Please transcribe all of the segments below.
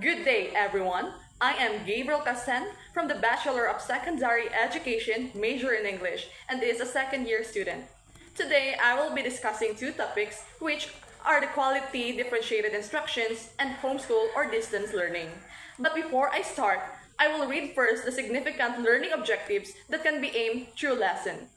Good day, everyone. I am Gabriel Casen from the Bachelor of Secondary Education, major in English, and is a second-year student. Today, I will be discussing two topics, which are the quality differentiated instructions and homeschool or distance learning. But before I start, I will read first the significant learning objectives that can be aimed through lesson.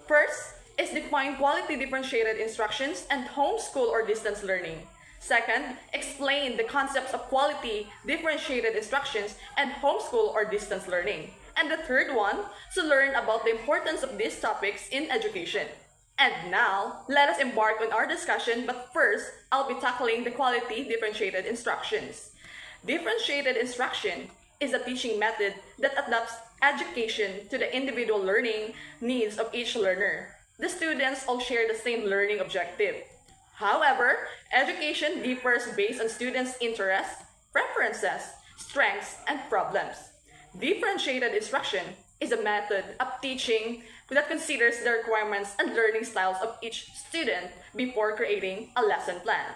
First is define quality differentiated instructions and homeschool or distance learning. Second, explain the concepts of quality differentiated instructions and homeschool or distance learning. And the third one, to learn about the importance of these topics in education. And now, let us embark on our discussion, but first, I'll be tackling the quality differentiated instructions. Differentiated instruction is a teaching method that adapts education to the individual learning needs of each learner. The students all share the same learning objective. However, education differs based on students' interests, preferences, strengths, and problems. Differentiated instruction is a method of teaching that considers the requirements and learning styles of each student before creating a lesson plan.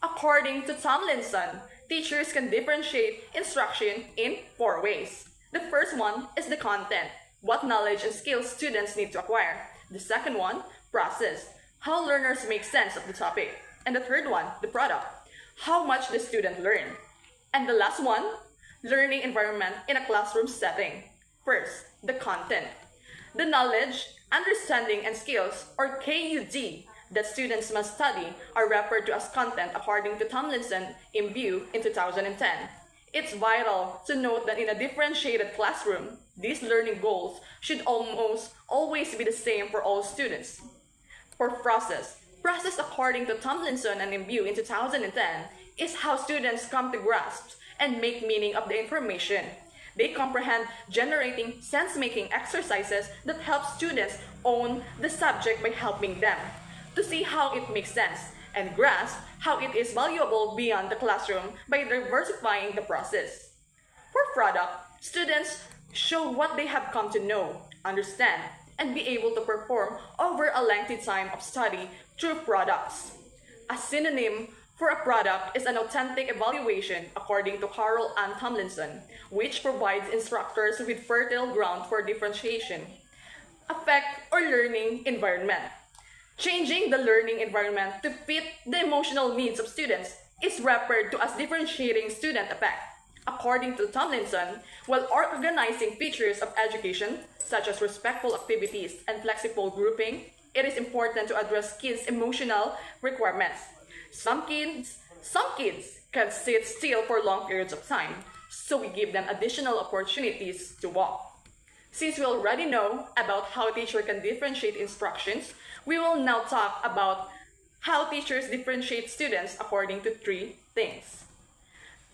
According to Tomlinson, teachers can differentiate instruction in four ways. The first one is the content, what knowledge and skills students need to acquire. The second one, process, how learners make sense of the topic. And the third one, the product, how much the student learn. And the last one, learning environment in a classroom setting. First, the content. The knowledge, understanding, and skills, or KUD, that students must study are referred to as content according to Tomlinson in View in 2010. It's vital to note that in a differentiated classroom, these learning goals should almost always be the same for all students. For process according to Tomlinson and in View in 2010 is how students come to grasp and make meaning of the information. They comprehend generating sense-making exercises that help students own the subject by helping them to see how it makes sense and grasp how it is valuable beyond the classroom by diversifying the process. For product, students show what they have come to know, understand, and be able to perform over a lengthy time of study through products. A synonym for a product is an authentic evaluation, according to Carol Ann Tomlinson, which provides instructors with fertile ground for differentiation. Affect or learning environment. Changing the learning environment to fit the emotional needs of students is referred to as differentiating student effect. According to Tomlinson, while organizing features of education, such as respectful activities and flexible grouping, it is important to address kids' emotional requirements. Some kids can sit still for long periods of time, so we give them additional opportunities to walk. Since we already know about how teachers can differentiate instructions, we will now talk about how teachers differentiate students according to three things.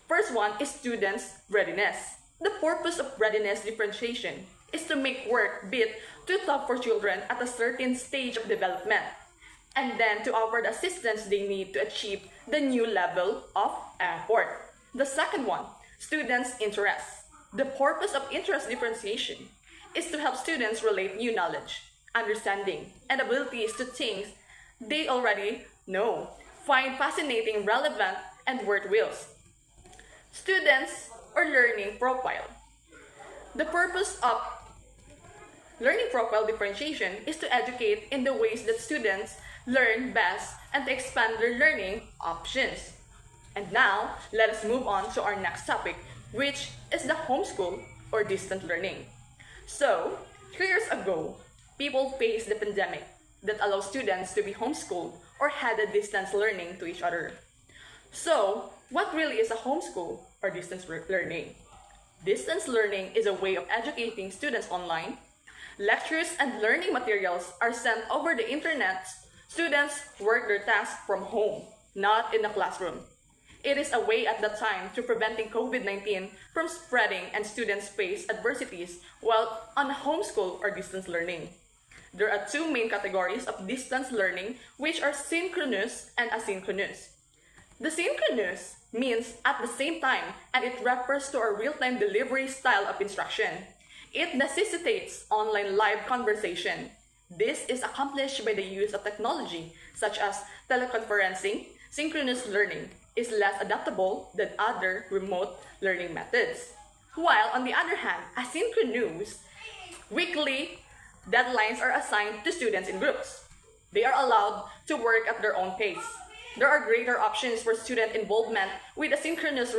First one is students' readiness. The purpose of readiness differentiation is to make work bit too tough for children at a certain stage of development, and then to offer the assistance they need to achieve the new level of effort. The second one, students' interests. The purpose of interest differentiation is to help students relate new knowledge, understanding, and abilities to things they already know, find fascinating, relevant, and worthwhile. Students or learning profile. The purpose of learning profile differentiation is to educate in the ways that students learn best and to expand their learning options. And now, let us move on to our next topic, which is the homeschool or distant learning. So, 3 years ago, people faced the pandemic that allowed students to be homeschooled or had a distance learning to each other. So, what really is a homeschool or distance learning? Distance learning is a way of educating students online. Lectures and learning materials are sent over the internet. Students work their tasks from home, not in the classroom. It is a way at that time to preventing COVID-19 from spreading, and students face adversities while on homeschool or distance learning. There are two main categories of distance learning, which are synchronous and asynchronous. The synchronous means at the same time, and it refers to a real-time delivery style of instruction. It necessitates online live conversation. This is accomplished by the use of technology such as teleconferencing, synchronous learning, is less adaptable than other remote learning methods. While on the other hand, asynchronous, weekly deadlines are assigned to students in groups. They are allowed to work at their own pace. There are greater options for student involvement with asynchronous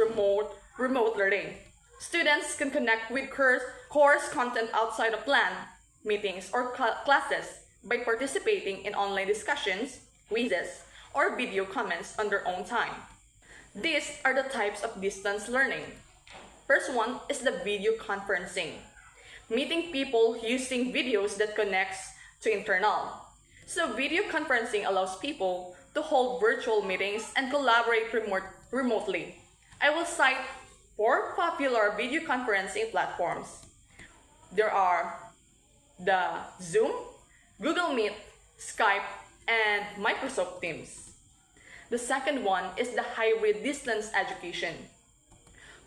remote learning. Students can connect with course content outside of planned meetings or classes by participating in online discussions, quizzes, or video comments on their own time. These are the types of distance learning. First one is the video conferencing. Meeting people using videos that connects to internal. So video conferencing allows people to hold virtual meetings and collaborate remotely. I will cite 4 popular video conferencing platforms. There are the Zoom, Google Meet, Skype, and Microsoft Teams. The second one is the hybrid distance education.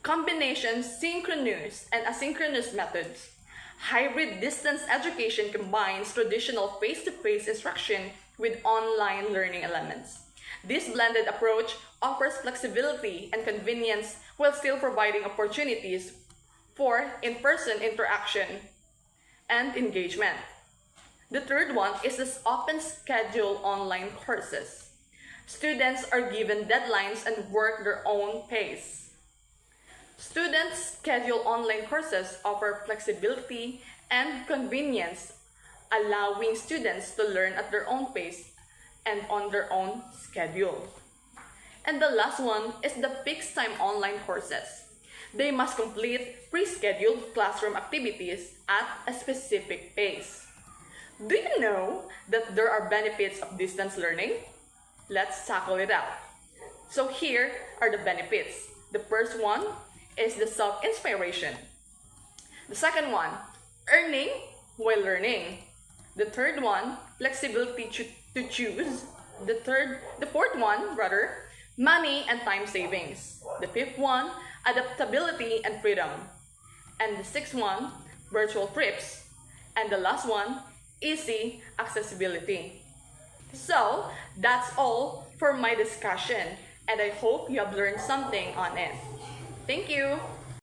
Combination synchronous and asynchronous methods. Hybrid distance education combines traditional face-to-face instruction with online learning elements. This blended approach offers flexibility and convenience while still providing opportunities for in-person interaction and engagement. The third one is this open schedule online courses. Students are given deadlines and work their own pace. Students schedule online courses offer flexibility and convenience, allowing students to learn at their own pace and on their own schedule. And the last one is the fixed time online courses. They must complete pre-scheduled classroom activities at a specific pace. Do you know that there are benefits of distance learning? Let's tackle it out. So here are the benefits. The first one is the self-inspiration. The second one, earning while learning. The third one, flexibility to choose. The fourth one, money and time savings. The fifth one, adaptability and freedom. And the sixth one, virtual trips. And the last one, easy accessibility. So, that's all for my discussion, and I hope you have learned something on it. Thank you!